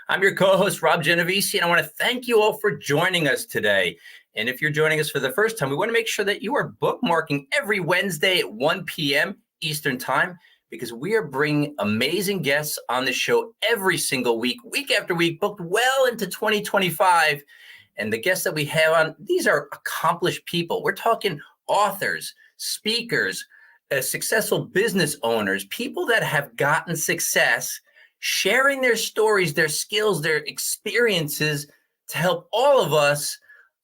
I'm your co-host, Rob Genovesi, and I want to thank you all for joining us today. And if you're joining us for the first time, we want to make sure that you are bookmarking every Wednesday at 1 p.m. Eastern Time, because we are bringing amazing guests on the show every single week, week after week, booked well into 2025. And the guests that we have on, these are accomplished people. We're talking authors, speakers, successful business owners, people that have gotten success, sharing their stories, their skills, their experiences to help all of us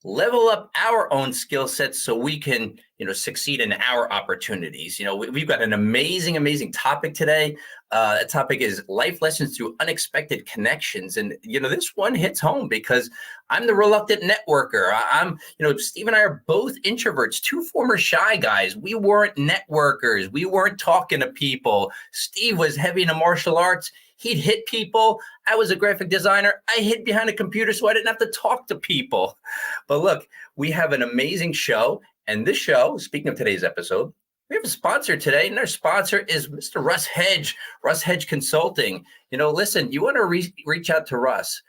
level up our own skill sets so we can, succeed in our opportunities. We've got an amazing topic today. The topic is life lessons through unexpected connections. And, this one hits home because I'm the reluctant networker. Steve and I are both introverts, two former shy guys. We weren't networkers. We weren't talking to people. Steve was heavy into martial arts. He'd hit people. I was a graphic designer. I hid behind a computer so I didn't have to talk to people. But look, we have an amazing show. And this show, speaking of today's episode, we have a sponsor today, and our sponsor is Mr. Russ Hedge, Russ Hedge Consulting. Listen, you want to reach out to Russ.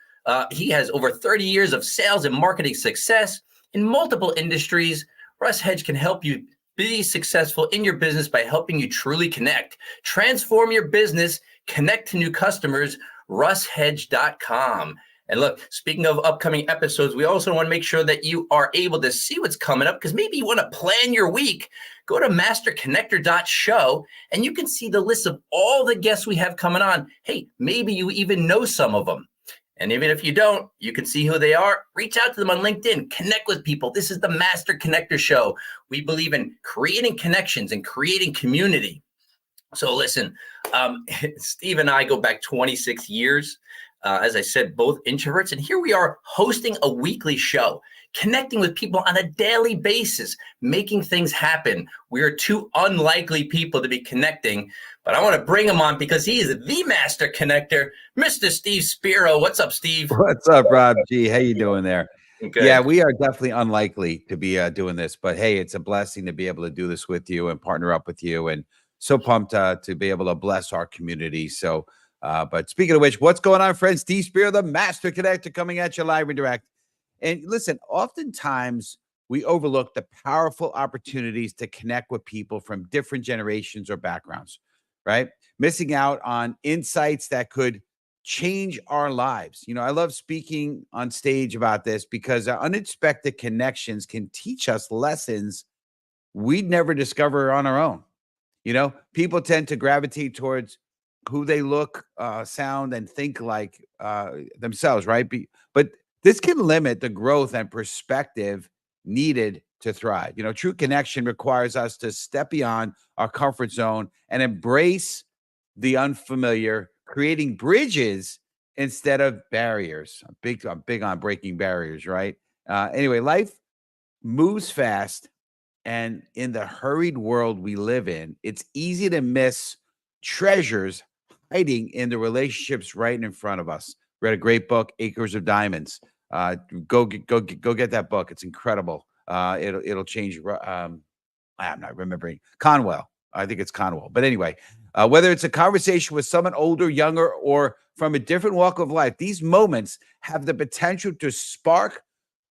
He has over 30 years of sales and marketing success in multiple industries. Russ Hedge can help you be successful in your business by helping you truly connect, transform your business, connect to new customers, russhedge.com. And look, speaking of upcoming episodes, we also want to make sure that you are able to see what's coming up, because maybe you want to plan your week. Go to masterconnector.show and you can see the list of all the guests we have coming on. Hey, maybe you even know some of them. And even if you don't, you can see who they are. Reach out to them on LinkedIn. Connect with people. This is the Master Connector Show. We believe in creating connections and creating community. So listen, Steve and I go back 26 years. As I said, both introverts. And here we are hosting a weekly show, connecting with people on a daily basis, making things happen. We are two unlikely people to be connecting, but I want to bring him on because he is the master connector, Mr. Steve Spiro. What's up, Steve? What's up, Rob G? How you doing there? Good. Yeah, we are definitely unlikely to be doing this, but hey, it's a blessing to be able to do this with you and partner up with you, and so pumped to be able to bless our community. So, but speaking of which, what's going on, friends? Steve Spiro, the Master Connector, coming at you live and direct. And listen, oftentimes we overlook the powerful opportunities to connect with people from different generations or backgrounds, right? Missing out on insights that could change our lives. I love speaking on stage about this because our unexpected connections can teach us lessons we'd never discover on our own. People tend to gravitate towards who they look, sound, and think like themselves, right? But this can limit the growth and perspective needed to thrive. True connection requires us to step beyond our comfort zone and embrace the unfamiliar, creating bridges instead of barriers. I'm big on breaking barriers, right? Anyway, life moves fast, and in the hurried world we live in, it's easy to miss treasures hiding in the relationships right in front of us. Read a great book, Acres of Diamonds. Go get that book. It's incredible. It'll change. I'm not remembering. Conwell. I think it's Conwell. But anyway, whether it's a conversation with someone older, younger, or from a different walk of life, these moments have the potential to spark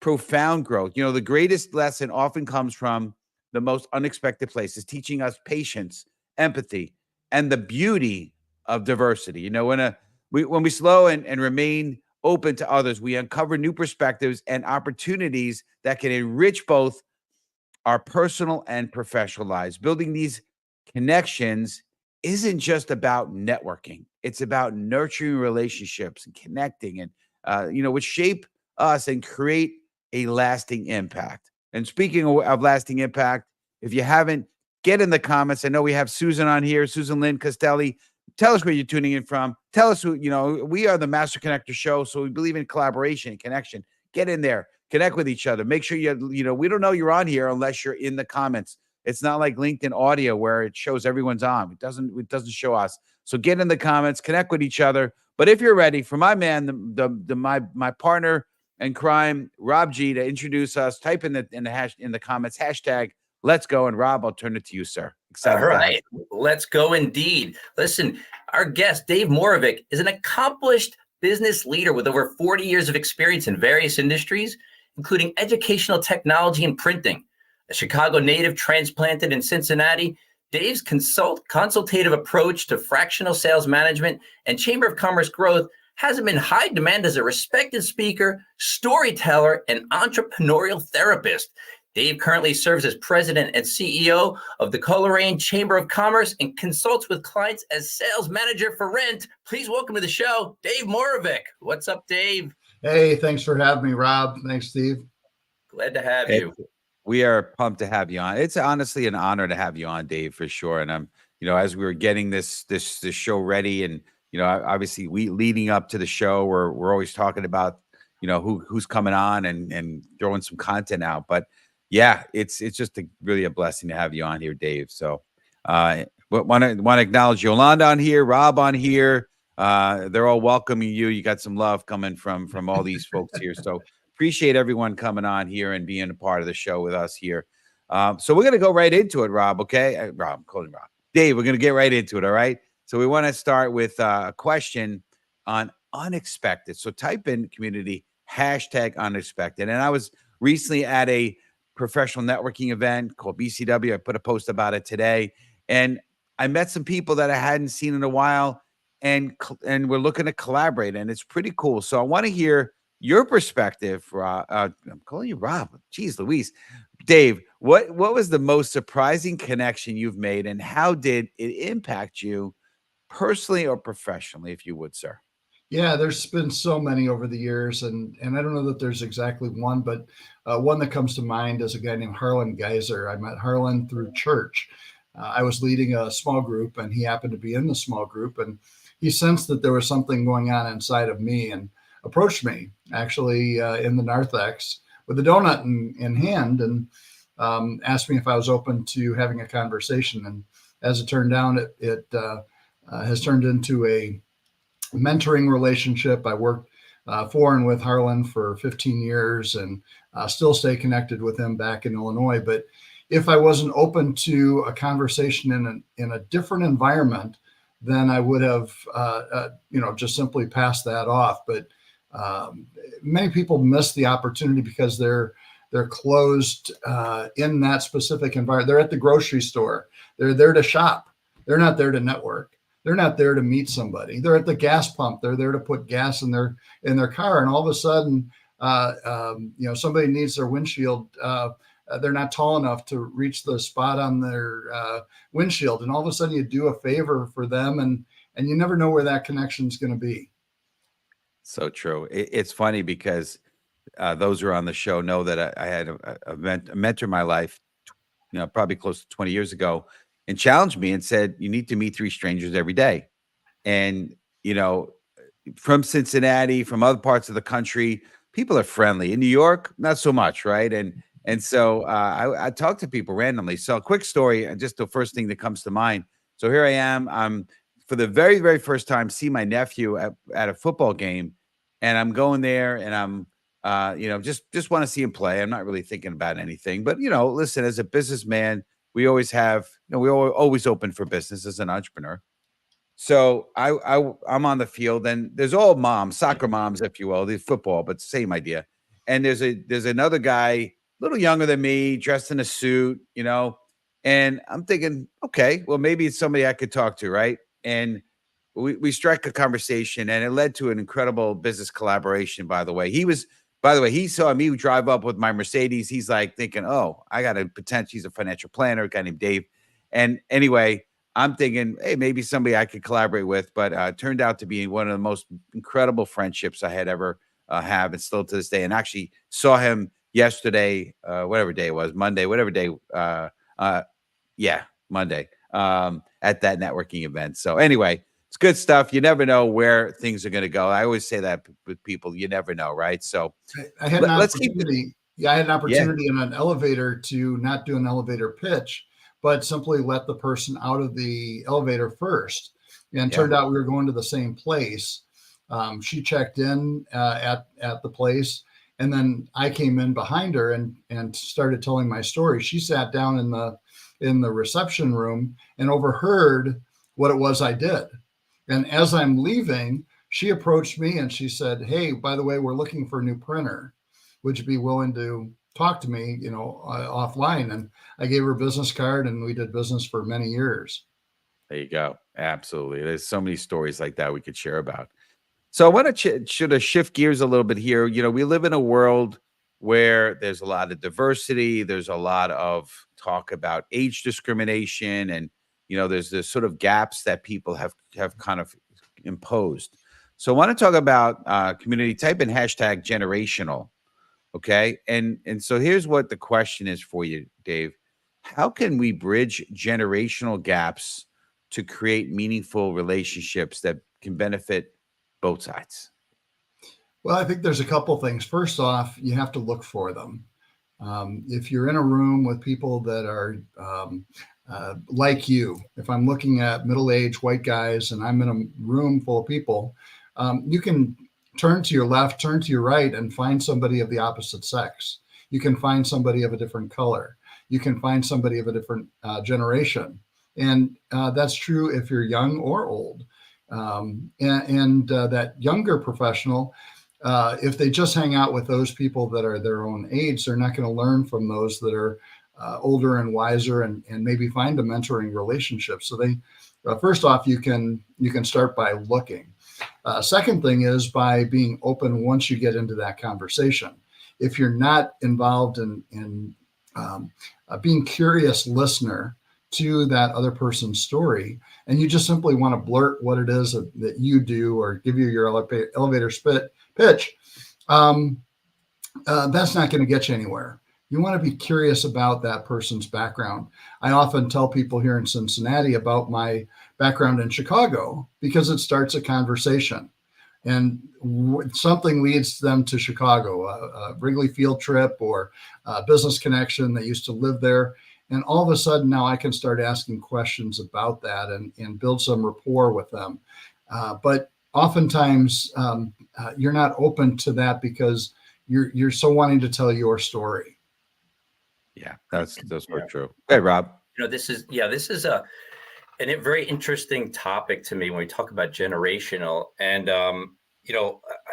profound growth. The greatest lesson often comes from the most unexpected places, teaching us patience, empathy, and the beauty of diversity. When we slow and remain open to others, we uncover new perspectives and opportunities that can enrich both our personal and professional lives. Building these connections isn't just about networking. It's about nurturing relationships and connecting and, which shape us and create a lasting impact. And speaking of lasting impact, if you haven't, get in the comments. I know we have Susan on here, Susan Lynn Castelli. Tell us where you're tuning in from. Tell us who, we are the Master Connector Show, so we believe in collaboration and connection. Get in there, connect with each other. Make sure we don't know you're on here unless you're in the comments. It's not like LinkedIn audio where it shows everyone's on. It doesn't show us. So get in the comments, connect with each other. But if you're ready for my man, my partner in crime, Rob G, to introduce us, type in the comments, hashtag let's go. And Rob, I'll turn it to you, sir. Excited. All right. Let's go indeed. Listen, our guest, Dave Moravec, is an accomplished business leader with over 40 years of experience in various industries, including educational technology and printing. A Chicago native transplanted in Cincinnati, Dave's consultative approach to fractional sales management and Chamber of Commerce growth has him in high demand as a respected speaker, storyteller, and entrepreneurial therapist. Dave currently serves as president and CEO of the Coleraine Chamber of Commerce and consults with clients as sales manager for rent. Please welcome to the show, Dave Moravec. What's up, Dave? Hey, thanks for having me, Rob. Thanks, Steve. Glad to have you. We are pumped to have you on. It's honestly an honor to have you on, Dave, for sure. And as we were getting this show ready, and obviously we leading up to the show, we're always talking about who's coming on and throwing some content out. But yeah, it's just really a blessing to have you on here, Dave. So want to acknowledge Yolanda on here, Rob on here. They're all welcoming you. You got some love coming from all these folks here. So appreciate everyone coming on here and being a part of the show with us here. So we're going to go right into it, Rob. Okay. Rob, I'm calling Rob. Dave, we're going to get right into it. All right. So we want to start with a question on unexpected. So type in community #unexpected. And I was recently at a professional networking event called BCW. I put a post about it today, and I met some people that I hadn't seen in a while, and we're looking to collaborate, and it's pretty cool. So I want to hear your perspective. I'm calling you Rob. Jeez Louise. Dave, what was the most surprising connection you've made, and how did it impact you personally or professionally, if you would, sir? Yeah, there's been so many over the years, and I don't know that there's exactly one, but one that comes to mind is a guy named Harlan Geiser. I met Harlan through church. I was leading a small group, and he happened to be in the small group, and he sensed that there was something going on inside of me and approached me actually in the narthex with a donut in hand, and asked me if I was open to having a conversation. And as it turned out, it has turned into a mentoring relationship. I worked for and with Harlan for 15 years and still stay connected with him back in Illinois. But if I wasn't open to a conversation in a different environment, then I would have, just simply passed that off. But many people miss the opportunity because they're closed in that specific environment. They're at the grocery store. They're there to shop. They're not there to network. They're not there to meet somebody. They're at the gas pump. They're there to put gas in their car. And all of a sudden, somebody needs their windshield. They're not tall enough to reach the spot on their windshield. And all of a sudden you do a favor for them, and you never know where that connection is going to be. So true. It's funny because those who are on the show know that I had a mentor in my life, probably close to 20 years ago, and challenged me and said, you need to meet 3 strangers every day. And, from Cincinnati, from other parts of the country, people are friendly. In New York, not so much. Right. And so I talk to people randomly. So a quick story, just the first thing that comes to mind. So here I am. I'm for the very, very first time, see my nephew at a football game. And I'm going there, and I'm, just want to see him play. I'm not really thinking about anything. But, listen, as a businessman, we always have, we're always open for business as an entrepreneur. So I'm on the field, and there's all moms, soccer moms, if you will, the football, but same idea. And there's another guy, a little younger than me, dressed in a suit, and I'm thinking, okay, well, maybe it's somebody I could talk to, right? And we struck a conversation, and it led to an incredible business collaboration. By the way, he saw me drive up with my Mercedes. He's like thinking, oh, I got a potential. He's a financial planner, a guy named Dave. And anyway, I'm thinking, hey, maybe somebody I could collaborate with. But it turned out to be one of the most incredible friendships I had ever have, and still to this day. And actually saw him yesterday, whatever day it was, Monday, whatever day. Monday at that networking event. So anyway, it's good stuff. You never know where things are going to go. I always say that with people, you never know, right? So I had an opportunity. I had an opportunity in an elevator to not do an elevator pitch, but simply let the person out of the elevator first. And turned out we were going to the same place. She checked in at the place, and then I came in behind her and started telling my story. She sat down in the reception room and overheard what it was I did. And as I'm leaving, she approached me and she said, "Hey, by the way, we're looking for a new printer. Would you be willing to talk to me, offline?" And I gave her a business card, and we did business for many years. There you go. Absolutely. There's so many stories like that we could share about. So I want to should have shift gears a little bit here. We live in a world where there's a lot of diversity. There's a lot of talk about age discrimination, and there's this sort of gaps that people have kind of imposed. So I want to talk about community. Type in hashtag generational. Okay. And so here's what the question is for you, Dave. How can we bridge generational gaps to create meaningful relationships that can benefit both sides? Well, I think there's a couple things. First off, you have to look for them. If you're in a room with people that are like you, if I'm looking at middle-aged white guys and I'm in a room full of people, you can turn to your left, turn to your right, and find somebody of the opposite sex. You can find somebody of a different color. You can find somebody of a different generation. And that's true if you're young or old. That younger professional, if they just hang out with those people that are their own age, they're not going to learn from those that are older and wiser, and maybe find a mentoring relationship. So first off, you can start by looking. Second thing is by being open once you get into that conversation. If you're not involved in being curious listener to that other person's story, and you just simply want to blurt what it is that you do, or give you your elevator pitch, that's not going to get you anywhere. You want to be curious about that person's background. I often tell people here in Cincinnati about my background in Chicago because it starts a conversation, and something leads them to Chicago, a Wrigley Field trip or a business connection. They used to live there. And all of a sudden now I can start asking questions about that and build some rapport with them. But oftentimes you're not open to that because you're so wanting to tell your story. Yeah, that's very true. Hey, Rob. This is a very interesting topic to me when we talk about generational. And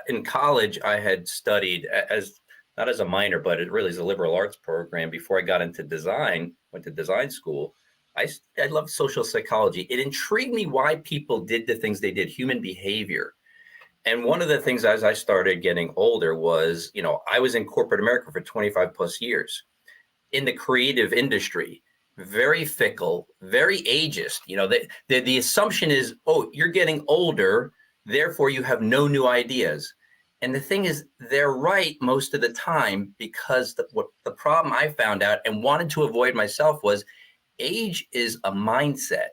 in college I had studied as not as a minor, but it really is a liberal arts program. Before I got into design, went to design school. I loved social psychology. It intrigued me why people did the things they did, human behavior. And one of the things as I started getting older was, I was in corporate America for 25 plus years in the creative industry, very fickle, very ageist. The assumption is, oh, you're getting older, therefore you have no new ideas. And the thing is, they're right most of the time, because the problem I found out and wanted to avoid myself was age is a mindset.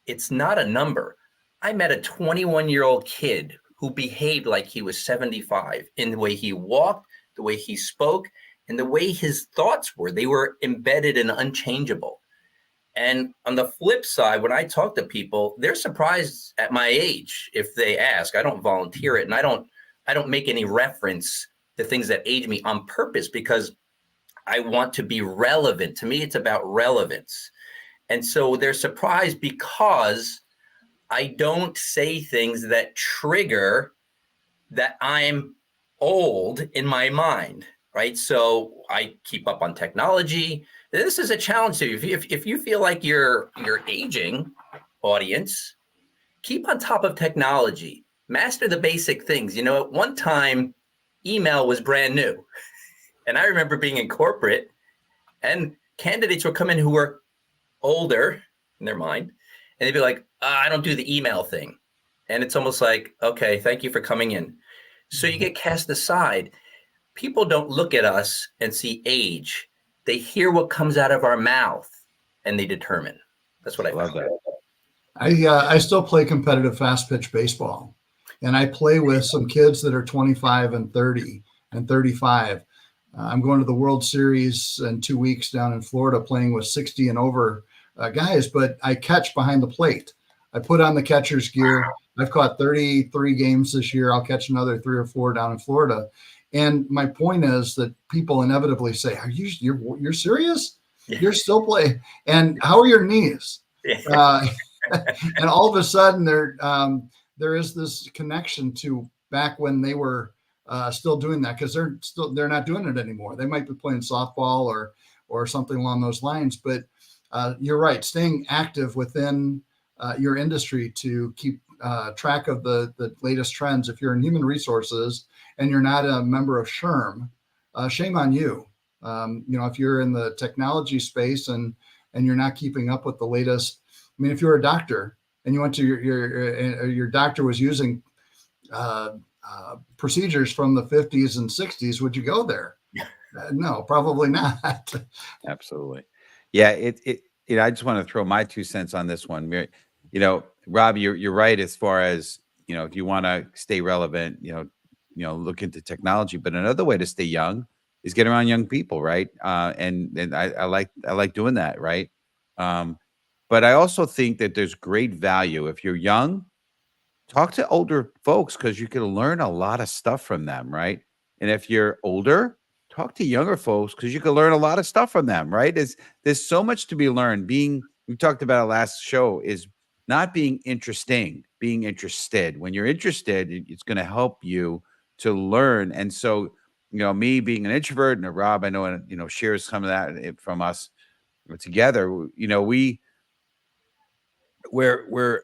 It's not a number. I met a 21-year-old kid who behaved like he was 75 in the way he walked, the way he spoke, and the way his thoughts were. They were embedded and unchangeable. And on the flip side, when I talk to people, they're surprised at my age if they ask. I don't volunteer it, and I don't make any reference to things that age me on purpose because I want to be relevant. To me, it's about relevance. And so they're surprised because I don't say things that trigger that I'm old in my mind, right? So I keep up on technology. This is a challenge to you. If you feel like you're aging, audience, keep on top of technology. Master the basic things. At one time, email was brand new. And I remember being in corporate and candidates would come in who were older in their mind. And they'd be like, I don't do the email thing. And it's almost like, okay, thank you for coming in. So you get cast aside. People don't look at us and see age. They hear what comes out of our mouth and they determine. That's what I love found. that. I still play competitive fast pitch baseball. And I play with some kids that are 25 and 30 and 35. I'm going to the World Series in 2 weeks down in Florida, playing with 60 and over guys, but I catch behind the plate. I put on the catcher's gear. I've caught 33 games this year. I'll catch another 3 or 4 down in Florida. And my point is that people inevitably say, "Are you're serious? Yeah. You're still playing? And how are your knees?" Yeah. And all of a sudden there is this connection to back when they were still doing that, because they're not doing it anymore. They might be playing softball or something along those lines. But you're right, staying active within your industry to keep track of the latest trends. If you're in human resources and you're not a member of SHRM, shame on you. If you're in the technology space and you're not keeping up with the latest. I mean, if you're a doctor and you went to your doctor was using procedures from the 50s and 60s, would you go there? No, probably not. Absolutely. Yeah. I just want to throw my 2 cents on this one. Rob, you're right. As far as, if you want to stay relevant, look into technology, but another way to stay young is get around young people. Right. And I like doing that. Right. But I also think that there's great value if you're young. Talk to older folks because you can learn a lot of stuff from them, right? And if you're older, talk to younger folks because you can learn a lot of stuff from them, right? There's so much to be learned. We talked about our last show, is not being interesting, being interested. When you're interested, it's going to help you to learn. And so, me being an introvert, and Rob, I know, shares some of that from us together. We're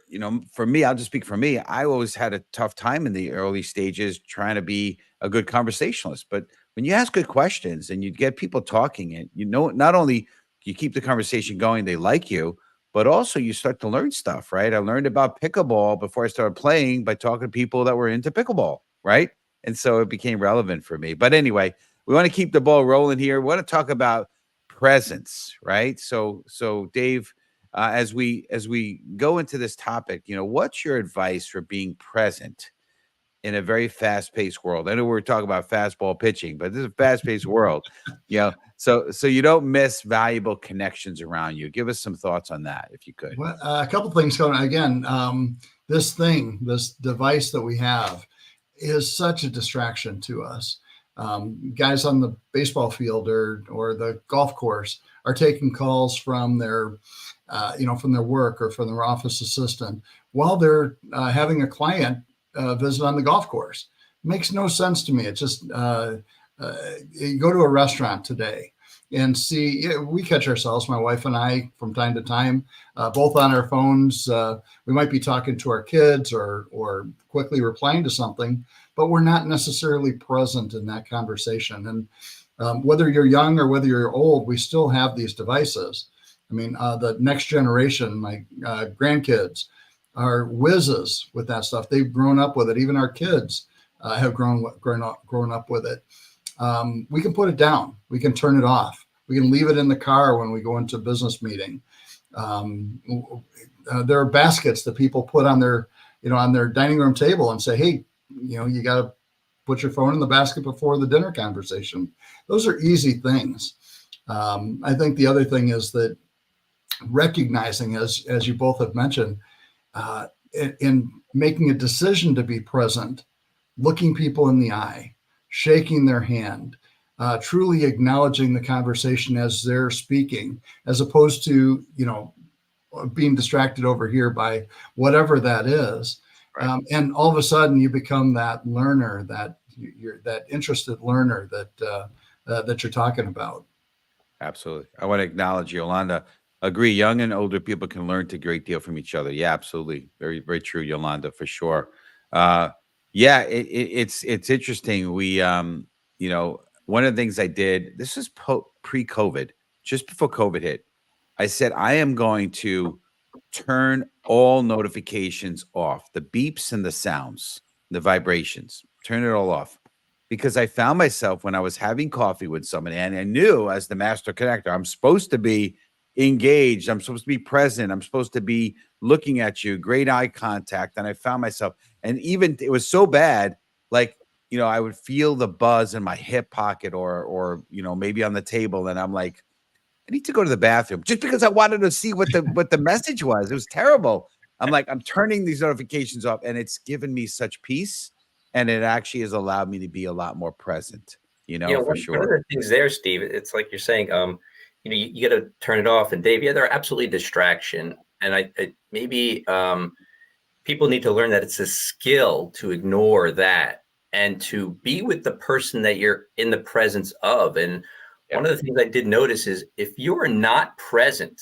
for me, I'll just speak for me. I always had a tough time in the early stages trying to be a good conversationalist. But when you ask good questions and you get people talking, and not only you keep the conversation going, they like you, but also you start to learn stuff, right? I learned about pickleball before I started playing by talking to people that were into pickleball, right? And so it became relevant for me. But anyway, we want to keep the ball rolling here. We want to talk about presence, right? So Dave, as we go into this topic, what's your advice for being present in a very fast-paced world? I know we're talking about fastball pitching, but this is a fast-paced world. So you don't miss valuable connections around you. Give us some thoughts on that, if you could. Well, a couple things going on. Again, this device that we have is such a distraction to us. Guys on the baseball field or the golf course are taking calls from their from their work or from their office assistant while they're having a client visit on the golf course. Makes no sense to me. It's just you go to a restaurant today and see, we catch ourselves, my wife and I, from time to time, both on our phones. We might be talking to our kids or quickly replying to something, but we're not necessarily present in that conversation. And whether you're young or whether you're old, we still have these devices. I mean, the next generation, my grandkids, are whizzes with that stuff. They've grown up with it. Even our kids have grown up with it. We can put it down. We can turn it off. We can leave it in the car when we go into a business meeting. There are baskets that people put on their dining room table and say, hey, you got to put your phone in the basket before the dinner conversation. Those are easy things. I think the other thing is that recognizing, as you both have mentioned, in making a decision to be present, looking people in the eye, shaking their hand, truly acknowledging the conversation as they're speaking, as opposed to, being distracted over here by whatever that is. Right. And all of a sudden you become that learner, that interested learner that you're talking about. Absolutely. I want to acknowledge Yolanda. Agree. Young and older people can learn a great deal from each other. Yeah, absolutely. Very, very true, Yolanda, for sure. It's interesting. We, one of the things I did, this is pre-COVID, just before COVID hit, I said, I am going to turn all notifications off, the beeps and the sounds, the vibrations, turn it all off. Because I found myself when I was having coffee with somebody, and I knew as the master connector, I'm supposed to be engaged. I'm supposed to be present. I'm supposed to be looking at you, great eye contact. And I found myself, and even it was so bad, like, I would feel the buzz in my hip pocket or maybe on the table. And I'm like, I need to go to the bathroom just because I wanted to see what the message was. It was terrible. I'm like, I'm turning these notifications off, and it's given me such peace. And it actually has allowed me to be a lot more present, for sure. One of the things there, Steve, it's like you're saying, you got to turn it off. And Dave, they're absolutely distraction. And I maybe people need to learn that it's a skill to ignore that and to be with the person that you're in the presence of. And one of the things I did notice is if you are not present,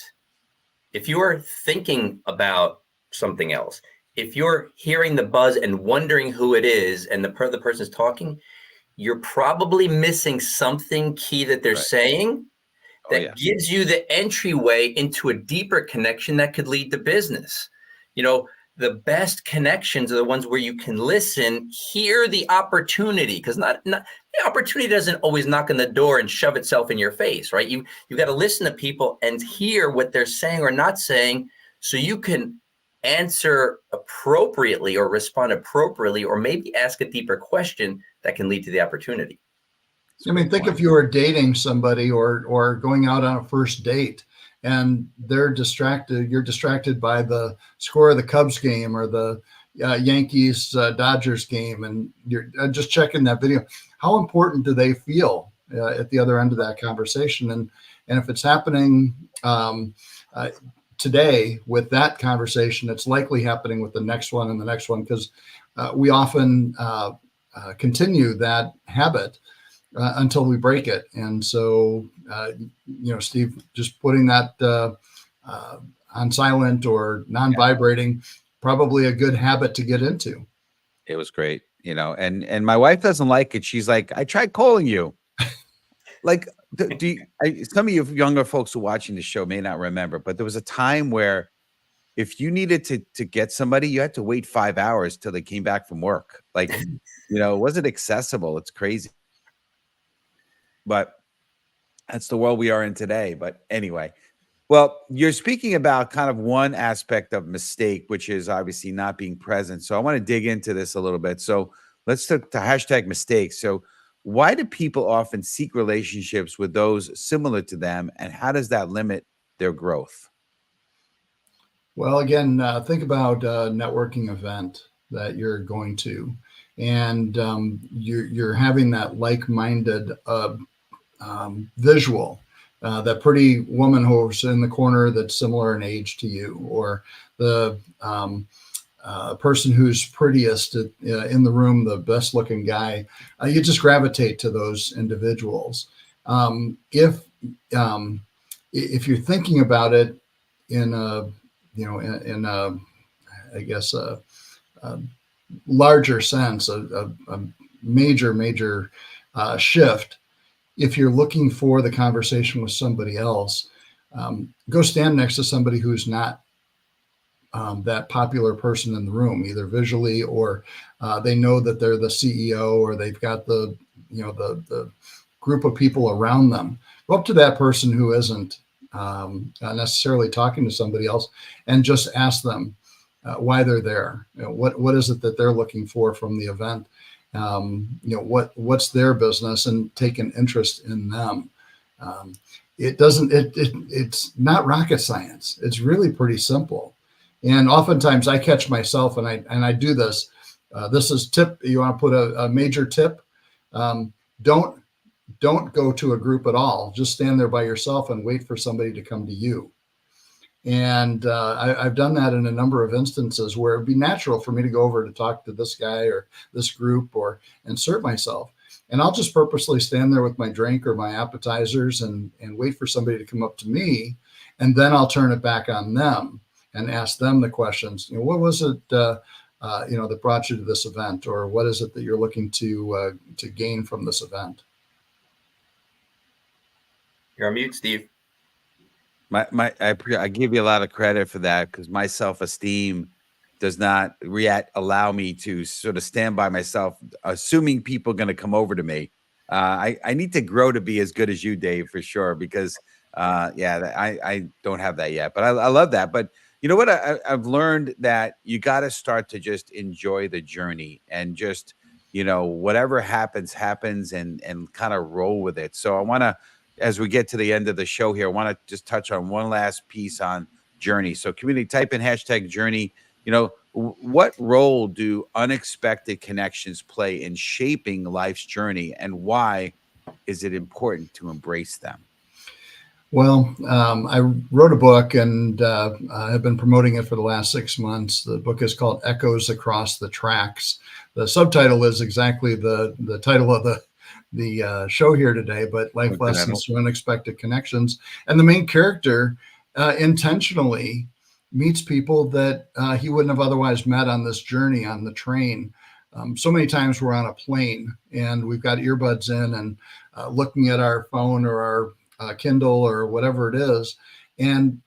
if you are thinking about something else, if you're hearing the buzz and wondering who it is and the person is talking, you're probably missing something key that they're saying that gives you the entryway into a deeper connection that could lead to business. You know, the best connections are the ones where you can listen, hear the opportunity, because the opportunity doesn't always knock on the door and shove itself in your face, right? You've got to listen to people and hear what they're saying or not saying, so you can answer appropriately or respond appropriately, or maybe ask a deeper question that can lead to the opportunity. I mean, think if you were dating somebody or going out on a first date and they're distracted, you're distracted by the score of the Cubs game or the Yankees Dodgers game, and you're just checking that video. How important do they feel at the other end of that conversation? And if it's happening today with that conversation, it's likely happening with the next one and the next one, because we often continue that habit until we break it. And so, Steve, just putting that on silent or non-vibrating, probably a good habit to get into. It was great, and my wife doesn't like it. She's like, I tried calling you. Like, some of you younger folks who are watching the show may not remember, but there was a time where if you needed to get somebody, you had to wait 5 hours till they came back from work. Like, it wasn't accessible. It's crazy. But that's the world we are in today. But anyway, well, you're speaking about kind of one aspect of mistake, which is obviously not being present. So I want to dig into this a little bit. So let's talk to hashtag mistakes. So why do people often seek relationships with those similar to them, and how does that limit their growth? Well, again, think about a networking event that you're going to, and you're having that like-minded visual, that pretty woman who's in the corner that's similar in age to you, or the person who's prettiest in the room, the best looking guy. You just gravitate to those individuals. If you're thinking about it in a I guess a larger sense, a major shift. If you're looking for the conversation with somebody else, go stand next to somebody who's not that popular person in the room, either visually or they know that they're the CEO, or they've got the group of people around them. Go up to that person who isn't necessarily talking to somebody else, and just ask them why they're there. What is it that they're looking for from the event? What's their business, and take an interest in them. It's not rocket science. It's really pretty simple. And oftentimes I catch myself, and I do this. This is tip. You want to put a major tip. Don't go to a group at all. Just stand there by yourself and wait for somebody to come to you. And I've done that in a number of instances where it'd be natural for me to go over to talk to this guy or this group or insert myself. And I'll just purposely stand there with my drink or my appetizers and wait for somebody to come up to me. And then I'll turn it back on them and ask them the questions. What was it, that brought you to this event? Or what is it that you're looking to gain from this event? You're on mute, Steve. I give you a lot of credit for that, because my self-esteem does not allow me to sort of stand by myself, assuming people are going to come over to me. I need to grow to be as good as you, Dave, for sure, because I don't have that yet. But I love that. But you know what? I've learned that you got to start to just enjoy the journey, and just, whatever happens, and kind of roll with it. So I want to, as we get to the end of the show here, I want to just touch on one last piece on journey. So community, type in hashtag journey. What role do unexpected connections play in shaping life's journey, and why is it important to embrace them? Well, I wrote a book and I have been promoting it for the last 6 months. The book is called Echoes Across the Tracks. The subtitle is exactly the title of the show here today, but Life Lessons through Unexpected Connections. And the main character intentionally meets people that he wouldn't have otherwise met on this journey on the train. So many times we're on a plane and we've got earbuds in and looking at our phone or our Kindle or whatever it is, and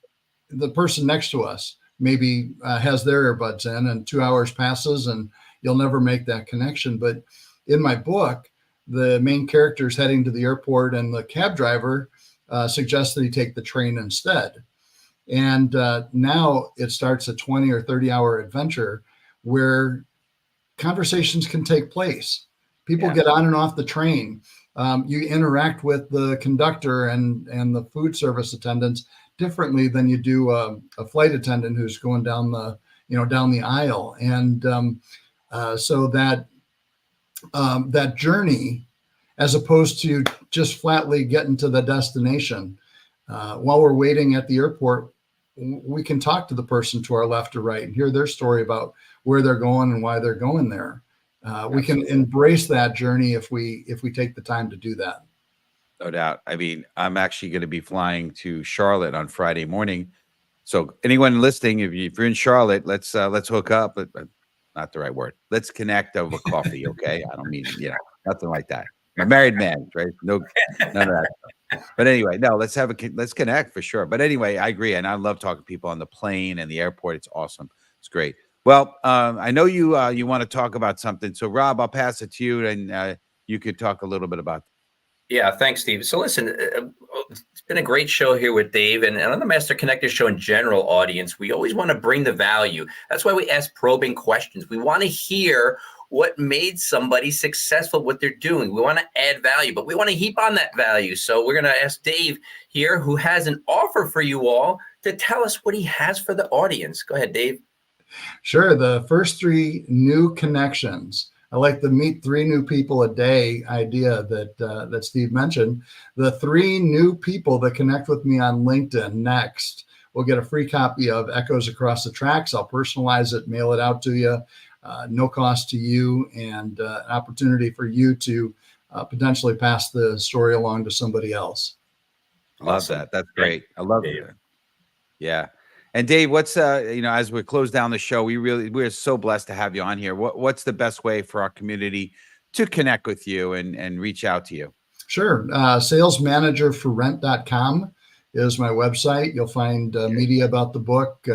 the person next to us maybe has their earbuds in, and 2 hours passes and you'll never make that connection. But in my book, the main character is heading to the airport and the cab driver suggests that he take the train instead. And now it starts a 20 or 30 hour adventure where conversations can take place. People get on and off the train. You interact with the conductor and the food service attendants differently than you do a flight attendant who's going down the aisle. And so that journey, as opposed to just flatly getting to the destination, while we're waiting at the airport, we can talk to the person to our left or right and hear their story about where they're going and why they're going there. We can embrace that journey if we take the time to do that. No doubt. I mean, I'm actually going to be flying to Charlotte on Friday morning. So anyone listening, if you're in Charlotte, let's hook up. But not the right word. Let's connect over coffee, okay? I don't mean, nothing like that. I'm a married man, right? No, none of that. But anyway, no, let's connect for sure. But anyway, I agree, and I love talking to people on the plane and the airport. It's awesome. It's great. Well, I know you want to talk about something. So, Rob, I'll pass it to you, and you could talk a little bit about that. Yeah, thanks, Steve. So listen, it's been a great show here with Dave, and on the Master Connector Show in general, audience, we always want to bring the value. That's why we ask probing questions. We want to hear what made somebody successful, what they're doing. We want to add value, but we want to heap on that value. So we're going to ask Dave here, who has an offer for you all, to tell us what he has for the audience. Go ahead, Dave. Sure. The first 3 new connections. I like the meet 3 new people a day idea that Steve mentioned. The 3 new people that connect with me on LinkedIn next will get a free copy of Echoes Across the Tracks. I'll personalize it, mail it out to you, no cost to you, and an opportunity for you to potentially pass the story along to somebody else. Love awesome. That. That's great. I love it. Yeah. And Dave, what's as we close down the show, we're so blessed to have you on here. What's the best way for our community to connect with you and reach out to you? Sure. Salesmanagerforrent.com is my website. You'll find media about the book,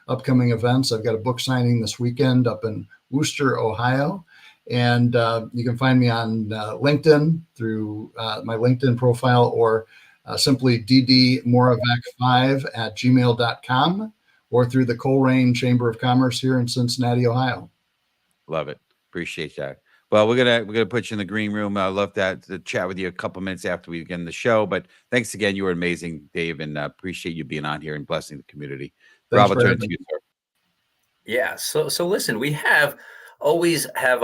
upcoming events. I've got a book signing this weekend up in Wooster, Ohio. And you can find me on LinkedIn through my LinkedIn profile, or simply ddmoravec5@gmail.com, or through the Coleraine Chamber of Commerce here in Cincinnati, Ohio. Love it. Appreciate that. Well, we're gonna put you in the green room. I love that to chat with you a couple minutes after we begin the show. But thanks again. You were amazing, Dave, and appreciate you being on here and blessing the community. Rob, I'll turn to you, sir. Yeah. So listen, we always have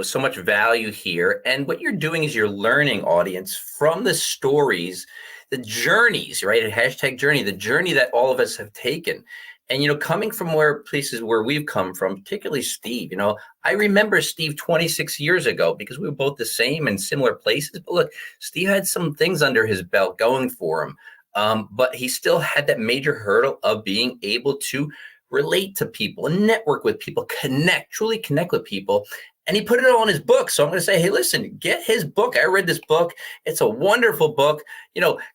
so much value here, and what you're doing is you're learning, audience, from the stories, the journeys, right? A hashtag journey, the journey that all of us have taken. And coming from places where we've come from, particularly Steve, I remember Steve 26 years ago because we were both the same in similar places. But look, Steve had some things under his belt going for him, but he still had that major hurdle of being able to relate to people and network with people, truly connect with people. And he put it all in his book. So I'm going to say, hey, listen, get his book. I read this book. It's a wonderful book,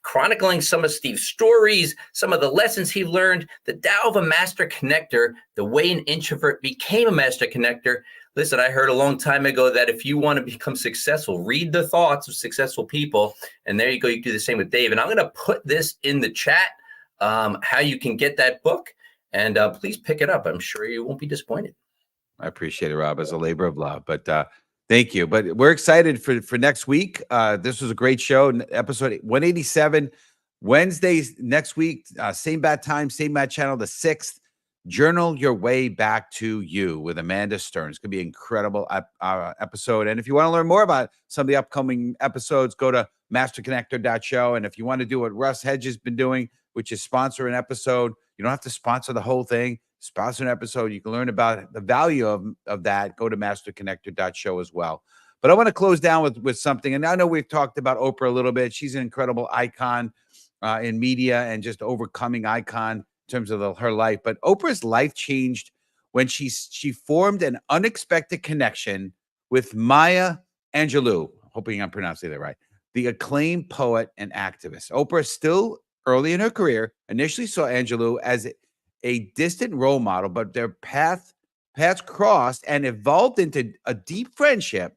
chronicling some of Steve's stories, some of the lessons he learned, the Tao of a Master Connector, the way an introvert became a Master Connector. Listen, I heard a long time ago that if you want to become successful, read the thoughts of successful people. And there you go. You do the same with Dave. And I'm going to put this in the chat, how you can get that book. And please pick it up. I'm sure you won't be disappointed. I appreciate it, Rob, as a labor of love. But thank you. But we're excited for next week. This was a great show. Episode 187, Wednesdays next week. Same bat time, same bat channel, the 6th. Journal Your Way Back to You with Amanda Stern. It's going to be an incredible episode. And if you want to learn more about some of the upcoming episodes, go to masterconnector.show. And if you want to do what Russ Hedges has been doing, which is sponsor an episode, you don't have to sponsor the whole thing. Sponsor an episode. You can learn about the value of that. Go to masterconnector.show as well. But I want to close down with something. And I know we've talked about Oprah a little bit. She's an incredible icon in media and just overcoming icon in terms of her life. But Oprah's life changed when she formed an unexpected connection with Maya Angelou. Hoping I'm pronouncing that right. The acclaimed poet and activist. Oprah, still early in her career, initially saw Angelou as a distant role model, but their paths crossed and evolved into a deep friendship.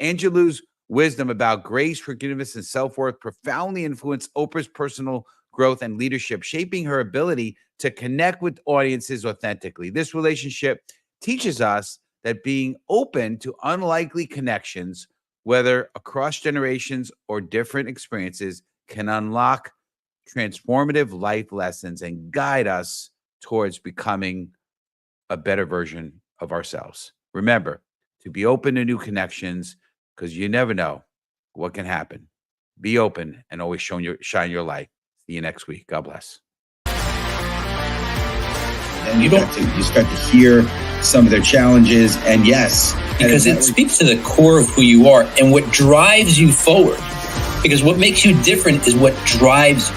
Angelou's wisdom about grace, forgiveness, and self-worth profoundly influenced Oprah's personal growth and leadership, shaping her ability to connect with audiences authentically. This relationship teaches us that being open to unlikely connections, whether across generations or different experiences, can unlock transformative life lessons and guide us towards becoming a better version of ourselves. Remember to be open to new connections, because you never know what can happen. Be open and always shine your light. See you next week. God bless. And you start to hear some of their challenges, and yes, because it speaks to the core of who you are and what drives you forward. Because what makes you different is what drives